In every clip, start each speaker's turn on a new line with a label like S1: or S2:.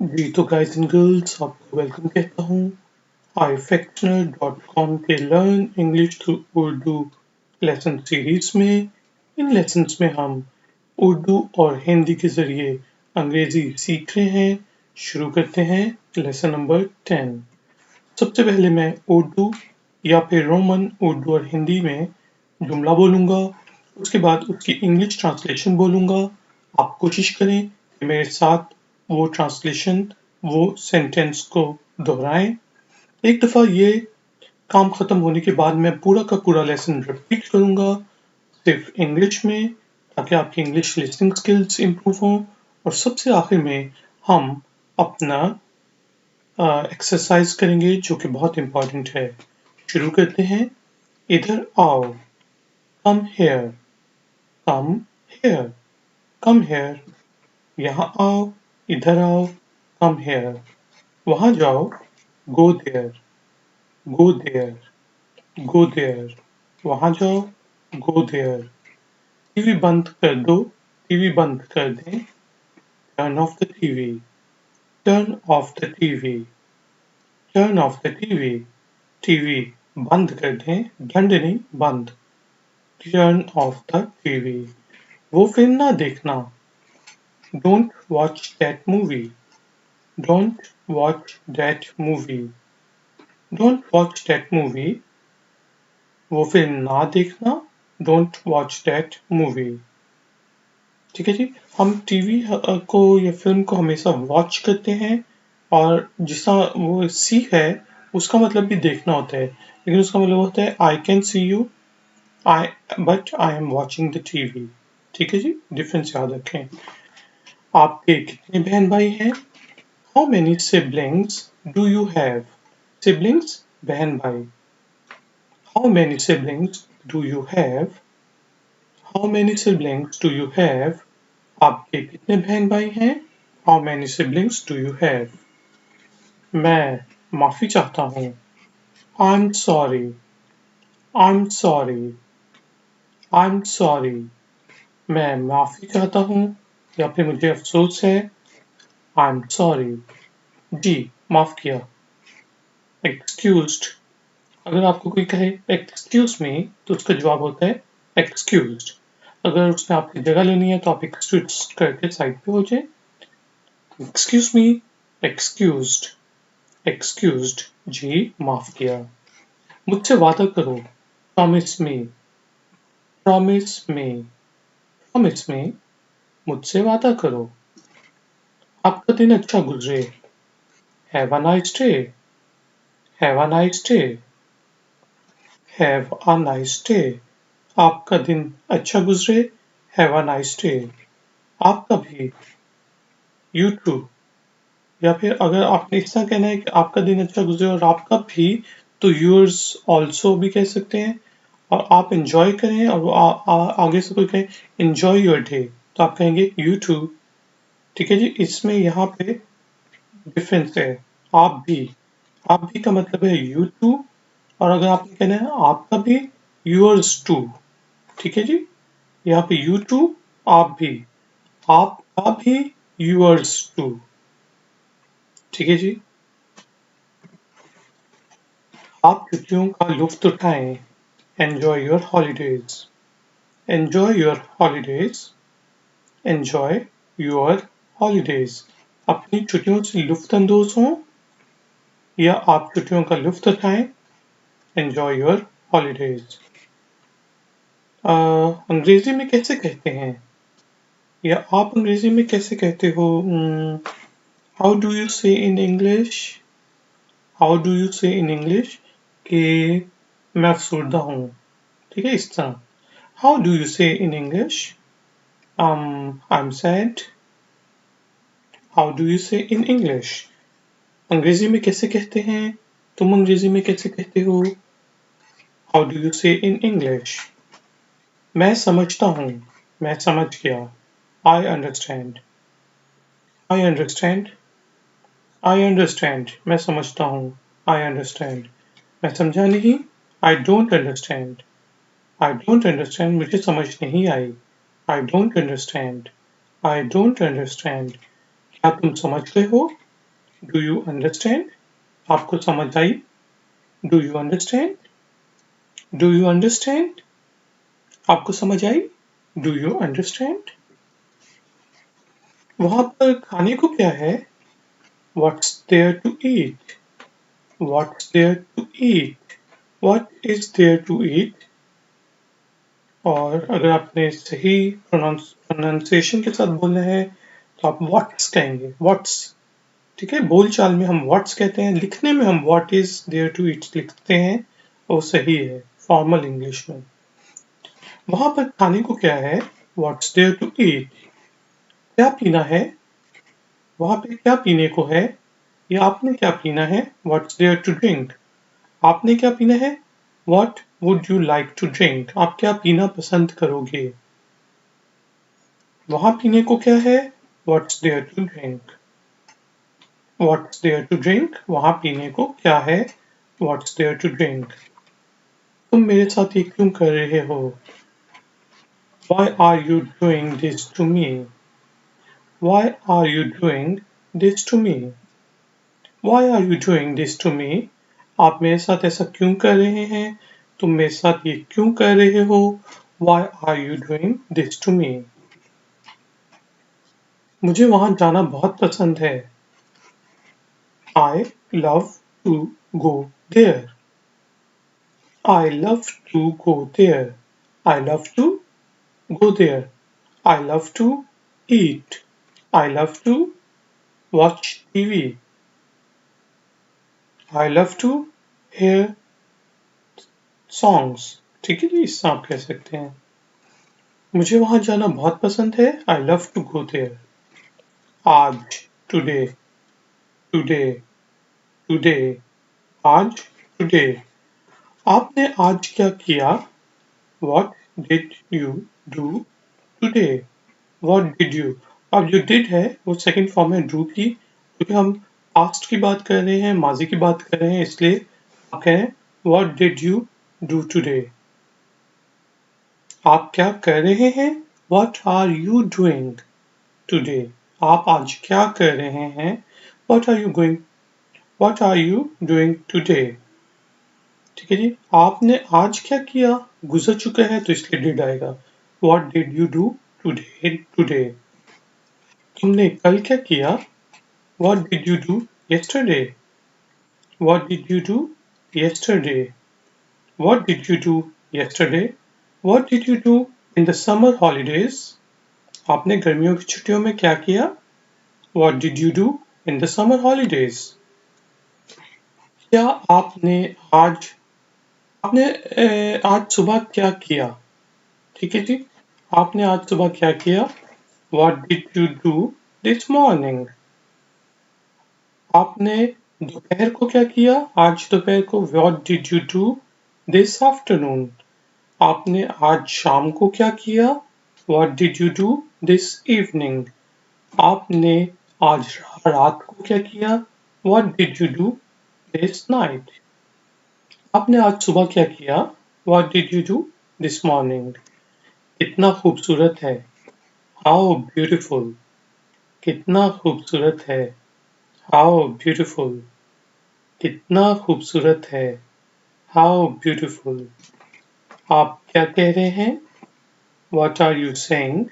S1: जी तो guys and girls आपको welcome कहता हूँ ifactioner.com के learn English through Urdu lesson series में। इन लेसन्स में हम उर्दू और हिंदी के जरिए अंग्रेजी सीख रहे हैं। शुरू करते हैं लेसन नंबर 10। सबसे पहले मैं उर्दू या फिर रोमन उर्दू और हिंदी में जुमला बोलूँगा, उसके बाद उसकी इंग्लिश ट्रांसलेशन बोलूँगा। आप कोशिश करें कि मेरे साथ वो ट्रांसलेशन वो सेंटेंस को दोहराएं। एक दफ़ा ये काम ख़त्म होने के बाद मैं पूरा का पूरा लेसन रिपीट करूँगा सिर्फ इंग्लिश में, ताकि आपकी इंग्लिश लिसनिंग स्किल्स इम्प्रूव हों। और सबसे आखिर में हम अपना एक्सरसाइज करेंगे जो कि बहुत इम्पोर्टेंट है। शुरू करते हैं। इधर आओ, come here, come here, come here. यहाँ आओ, इधर आओ, कम हेयर। वहाँ जाओ, go there, go there, go there. वहाँ जाओ, गो देयर। टीवी बंद कर दो, टीवी बंद कर दें। Turn off the TV, turn off the TV, turn off the TV. TV बंद कर दें, बंद नहीं बंद। Turn off the TV. वो फिल्म ना देखना। Don't watch that movie, don't watch that movie, don't watch that movie. वो फिल्म ना देखना। Don't watch that movie. ठीक है जी। हम टीवी को या फिल्म को हमेशा वॉच करते हैं, और जिसका वो सी है उसका मतलब भी देखना होता है, लेकिन उसका मतलब होता है I can see you, I but I am watching the TV. ठीक है जी, डिफरेंस याद रखें। आपके कितने बहन भाई हैं? How many siblings do you have? Siblings बहन भाई। How many siblings do you have? How many siblings do you have? आपके कितने बहन भाई हैं? How many siblings do you have? मैं माफी चाहता हूँ। I am sorry, I am sorry, I am sorry. मैं माफी चाहता हूँ या फिर मुझे अफसोस है। I am sorry. जी, माफ किया। एक्सक्यूज्ड। अगर आपको कोई कहे एक्सक्यूज मी तो उसका जवाब होता है एक्सक्यूज्ड। अगर उसने आपकी जगह लेनी है तो आप एक्सक्यूज करके साइड पे हो जाए। Excuse me, excused, excused. जी, माफ किया। मुझसे वादा करो। Promise me, promise me, promise me. मुझसे वादा करो। आपका दिन अच्छा गुजरे। Have a nice day, have a nice day, have a nice day. आपका दिन अच्छा गुजरे। Have a nice day. आपका भी। You too. या फिर अगर आपने इस तरह कहना है कि आपका दिन अच्छा गुजरे और आपका भी, तो yours also भी कह सकते हैं। और आप enjoy करें और वो आगे से कोई कहे enjoy your day, तो आप कहेंगे you too। ठीक है जी, इसमें यहाँ पे डिफरेंस है। आप भी, आप भी का मतलब है you too, और अगर आपने कहना है आपका भी, yours too। ठीक है जी, यहाँ पे you too, आप भी, आपका भी, yours too। ठीक है जी। आप छुट्टियों का लुफ्त उठाएं। Enjoy your holidays, enjoy your holidays, enjoy your holidays। अपनी छुट्टियों से लुफ्त अंदोज हों या आप छुट्टियों का लुफ्त उठाएं। Enjoy your holidays। अंग्रेजी में कैसे कहते हैं, या आप अंग्रेजी में कैसे कहते हो? हाउ डू यू से in English? How do you से इन इंग्लिश कि मैं अफसरदा हूँ। ठीक है, इस तरह। हाउ डू यू से in English I'm sad? How do you say in English? अंग्रेजी में कैसे कहते हैं? तुम अंग्रेजी में कैसे कहते हो? How do you say in English? मैं समझता हूँ, मैं समझ गया। I understand, I understand, I understand। मैं समझता हूँ, I understand। मैं समझा नहीं, I don't understand, I don't understand। मुझे समझ नहीं आई, I don't understand, I don't understand। क्या तुम समझ गए हो? Do you understand? आपको समझ आई? Do you understand? Do you understand? आपको समझ आई? Do you understand? वहां पर खाने को क्या है? What's there to eat? What's there to eat? What is there to eat? और अगर आपने सही प्रोनाउंसिएशन के साथ बोलना है तो आप व्हाट्स कहेंगे, व्हाट्स। ठीक है, बोलचाल में हम व्हाट्स कहते हैं, लिखने में हम what is there to eat लिखते हैं, वो सही है फॉर्मल इंग्लिश में। वहां पर खाने को क्या है? What's there to eat. क्या पीना है? वहां पे क्या पीने को है? या आपने क्या पीना है? What's there to drink. आपने क्या पीना है? What would you like to drink. आप क्या पीना पसंद करोगे? वहां पीने को क्या है? What's there to drink. What's there to drink. वहां पीने को क्या है? What's there to drink. तुम मेरे साथ ये क्यों कर रहे हो? Why are you doing this to me? Why are you doing this to me? Why are you doing this to me? आप मेरे साथ ऐसा क्यों कर रहे हैं? तुम मेरे साथ ये क्यों कर रहे हो? Why are you doing this to me? मुझे वहां जाना बहुत पसंद है। I love to go there. I love to go there. I love to go there. I love to eat. I love to watch TV. I love to hear songs. ठीक है जी, इससे आप कह सकते हैं मुझे वहां जाना बहुत पसंद है। I love to go there. आज, today, today, today, आज, today. आपने आज क्या किया? What did you do today? What did you? अब जो did है वो सेकंड फॉर्म है do की, क्योंकि हम पास्ट की बात कर रहे हैं, माजी की बात कर रहे हैं, इसलिए आप कहें What did you do today? आप क्या कर रहे हैं? What are you doing today? आप आज क्या कर रहे हैं? What are you going? What are you doing today? ठीक है जी, आपने आज क्या किया? गुजर चुका है तो इसलिए did आएगा। What did you do today? Today. तुमने कल क्या किया? What did you do yesterday? What did you do yesterday? What did you do yesterday? What did you do in the summer holidays? आपने गर्मियों की छुट्टियों में क्या किया? What did you do in the summer holidays? क्या आज सुबह क्या किया? ठीक है जी, आपने आज सुबह क्या किया? What did you do this morning? आपने दोपहर को क्या किया? आज दोपहर को What did you do this afternoon? आपने आज शाम को क्या किया? What did you do this evening? आपने आज रात को क्या किया? What did you do this night? आपने आज सुबह क्या किया? What did you do this morning? कितना खूबसूरत है। How beautiful. कितना खूबसूरत है। How beautiful. कितना खूबसूरत है। How beautiful. आप क्या कह रहे हैं? What are you saying?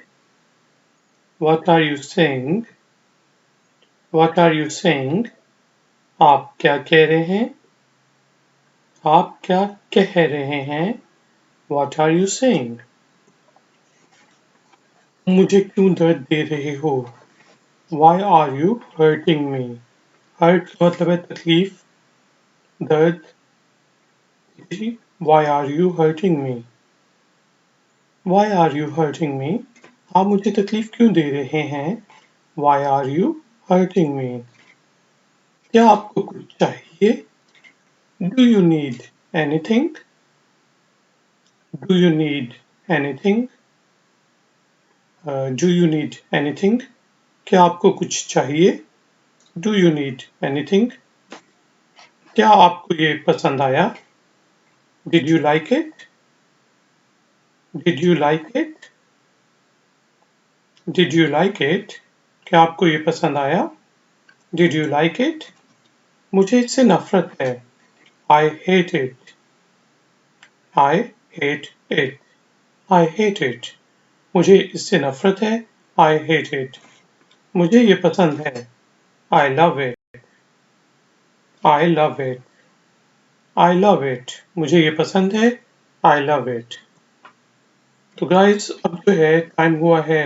S1: What are you saying? What are you saying? आप क्या कह रहे हैं? आप क्या कह रहे हैं? What are you saying? मुझे क्यों दर्द दे रहे हो? Why are you hurting me? Hurt मतलब है तकलीफ, दर्द। Why are you hurting me? Why are you hurting me? आप मुझे तकलीफ क्यों दे रहे हैं? Why are you hurting me? क्या आपको कुछ चाहिए? Do you need anything? Do you need anything? Do you need anything? क्या आपको कुछ चाहिए? Do you need anything? क्या आपको ये पसंद आया? Did you like it? Did you like it? Did you like it? क्या आपको ये पसंद आया? Did you like it? मुझे इससे नफरत है. I hate it. I hate it. I hate it. मुझे इससे नफरत है. I hate it. मुझे ये पसंद है. I love it. I love it. I love it. मुझे ये पसंद है. I love it. तो गाइस अब जो है टाइम हुआ है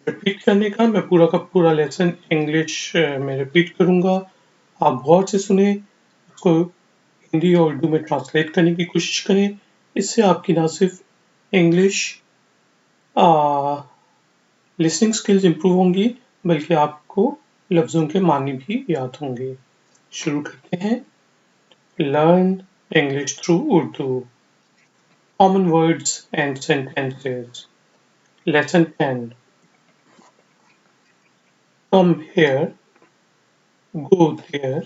S1: रिपीट करने का. मैं पूरा का पूरा लेसन इंग्लिश में रिपीट करूंगा. आप गौर से सुने, उसको हिंदी और उर्दू में ट्रांसलेट करने की कोशिश करें. इससे आपकी ना सिर्फ इंग्लिश लिसनिंग स्किल्स इंप्रूव होंगी, बल्कि आपको लफ्ज़ों के मानी भी याद होंगे. शुरू करते हैं. Learn English through Urdu. Common words and sentences. Lesson 10. Come here, go there,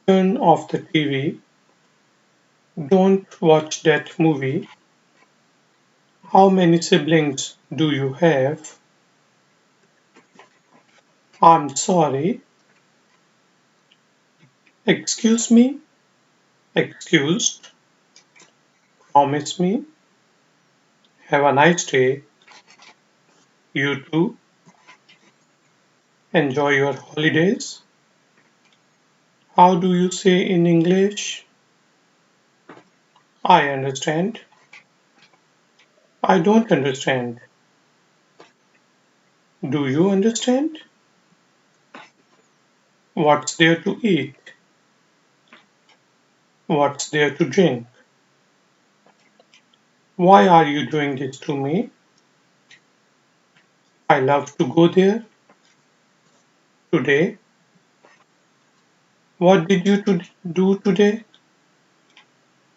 S1: turn off the TV, don't watch that movie. How many siblings do you have? I'm sorry. Excuse me. Excused. Promise me. Have a nice day. You too. Enjoy your holidays. How do you say in English? I understand. I don't understand. Do you understand? What's there to eat? What's there to drink? Why are you doing this to me? I love to go there. Today. What did you do today?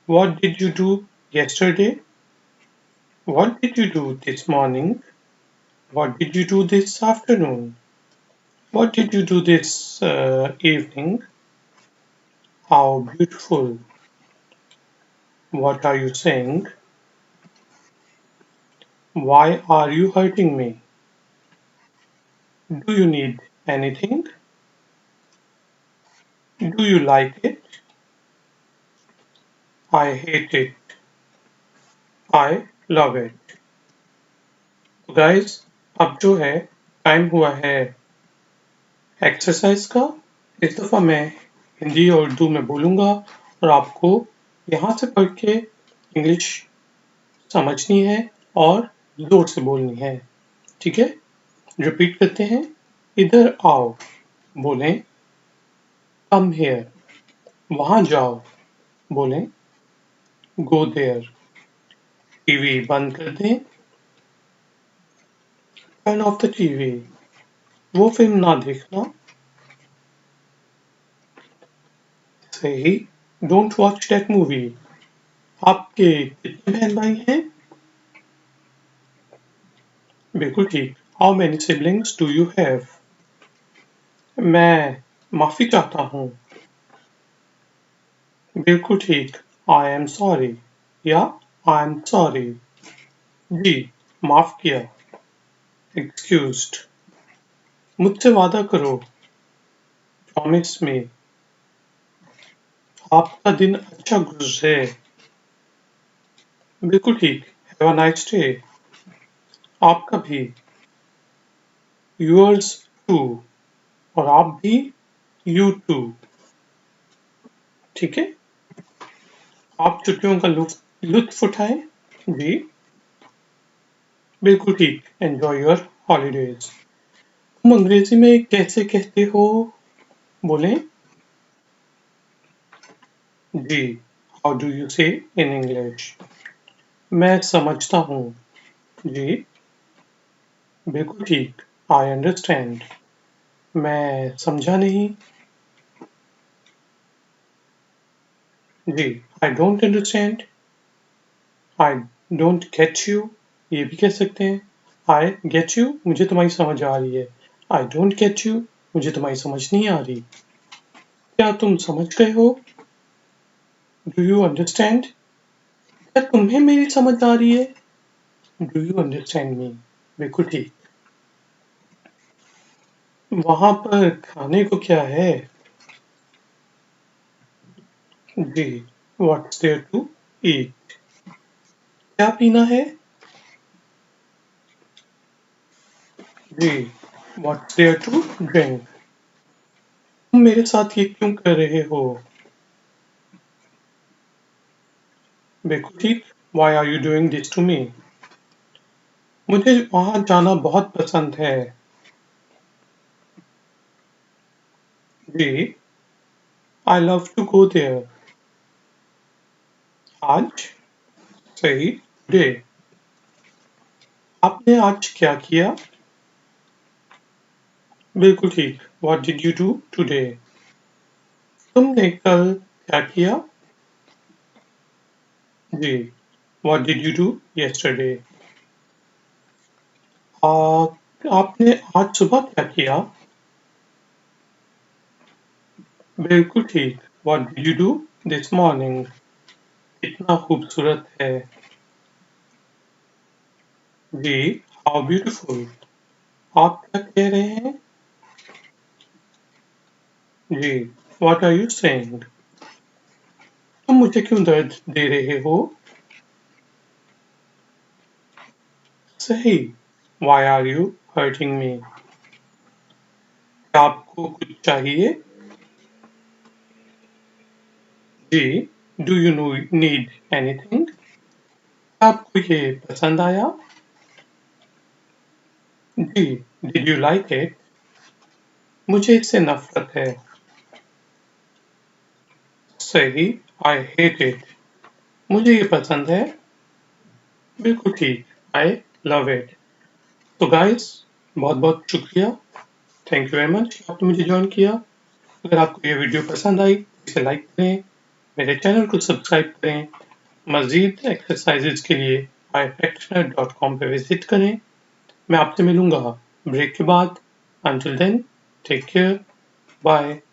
S1: What did you do yesterday? What did you do this morning? What did you do this afternoon? What did you do this evening? How beautiful. What are you saying? Why are you hurting me? Do you need anything? Do you like it? I hate it. I love it. तो guys अब जो है time हुआ है exercise का. इस दफ़ा मैं हिंदी और उर्दू में बोलूँगा और आपको यहाँ से पढ़ के इंग्लिश समझनी है और जोर से बोलनी है. ठीक है, रिपीट करते हैं. इधर आओ. बोलें कम हियर. वहाँ जाओ. बोलें गो देयर. टीवी बंद कर दें. Turn off the TV. वो फिल्म ना देखना. सही. Don't watch that movie. आपके कितने बहन भाई हैं? बिल्कुल ठीक. How many siblings do you have? मैं माफी चाहता हूँ. बिल्कुल ठीक. आई एम सॉरी या आई एम सॉरी. जी, माफ किया. एक्सक्यूज्ड. मुझसे वादा करो. Promise me. आपका दिन अच्छा गुजरे. बिल्कुल ठीक. Have a nice day. आपका भी. Yours too. और आप भी. You too. ठीक है, आप छुट्टियों का लुत्फ उठाएं. जी, बिल्कुल ठीक. Enjoy your holidays. तुम अंग्रेजी में कैसे कहते हो? बोलें जी. हाउ डू यू से इन इंग्लिश? मैं समझता हूँ. जी, बिल्कुल ठीक. I understand. मैं समझा नहीं. जी, I don't understand. I don't get you. ये भी कह सकते हैं. I get you. मुझे तुम्हारी समझ आ रही है. I don't get you. मुझे तुम्हारी समझ नहीं आ रही. क्या तुम समझ गए हो? Do you understand? क्या तुम्हें मेरी समझ आ रही है? Do you understand me? बिल्कुल ठीक. वहाँ पर खाने को क्या है? जी, what's there to eat? क्या पीना है? जी, what's there to drink? तुम मेरे साथ ये क्यों कर रहे हो? बिल्कुल ठीक, why are you doing this to me? मुझे वहाँ जाना बहुत पसंद है। जी, I love to go there. आज सही डे। आपने आज क्या किया? बिल्कुल ठीक, what did you do today? तुमने कल क्या किया? जी, what did you do yesterday? आ, आपने आज सुबह क्या किया? बिल्कुल ठीक, what did you do this morning? कितना खूबसूरत है। जी, how beautiful. आप क्या कह रहे हैं? जी, what are you saying? तुम मुझे क्यों दर्द दे रहे हो? सही, why are you hurting me? क्या आपको कुछ चाहिए? जी, do you need anything? क्या आपको ये पसंद आया? जी, did you like it? मुझे इससे नफरत है। सही, I hate it. मुझे ये पसंद है। बिल्कुल ठीक, I love it. तो गाइस, बहुत बहुत शुक्रिया। थैंक यू वेरी मच आपने मुझे ज्वाइन किया। अगर आपको ये वीडियो पसंद आई इसे लाइक करें, मेरे चैनल को सब्सक्राइब करें। मजीद एक्सरसाइजेज के लिए ifactioner.com पे विजिट करें। मैं आपसे मिलूंगा ब्रेक के बाद। Until then, take care. Bye.